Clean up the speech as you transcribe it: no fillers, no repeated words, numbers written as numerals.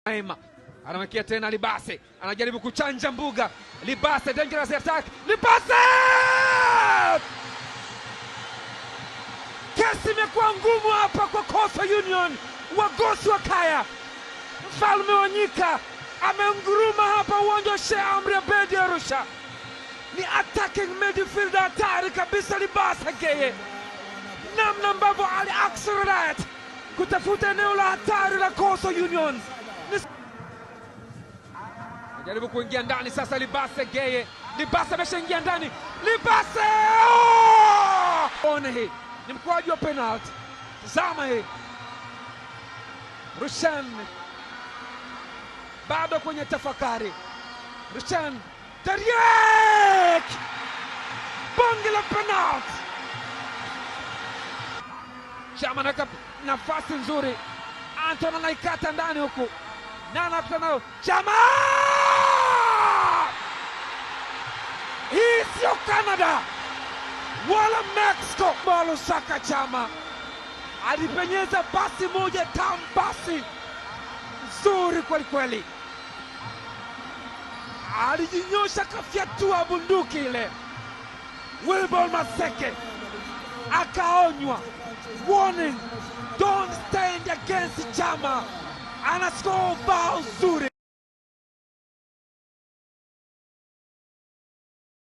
Aima anamwekea tena Libase, anajaribu kuchanja mbuga. Libase, dangerous attack. Libase! Kesi imekuwa ngumu hapa kwa Coastal Union. Wagosi wa Kaya, Mfalme wa Nyika ameunguruma hapa uwanja wa Sheikh Amri Abeid Arusha. Ni attacking midfielder hatari kabisa Libase Geye, namna ambavyo ali accelerate kutafuta eneo la hatari la Coastal Union. Jaribu kuingia ndani sasa Libase Geye. Libase ameshaingia ndani. Libase! Ona hii ni mkwaju wa penalty. Tazama hii. Rushan bado kwenye tafakari. Rushan Tariq! Bonge la penalty. Chama na nafasi nzuri. Anton anaikata ndani huku. Nana kutana Chama! Hii sio Canada wala Mexico. Balo Saka Chama alipenyeza pasi moja tamu, pasi nzuri kweli kweli. Alijinyosha kafyatua bunduki ile. Wilbol Maseke akaonywa, warning, don't stand against Chama. Anascore bao zuri.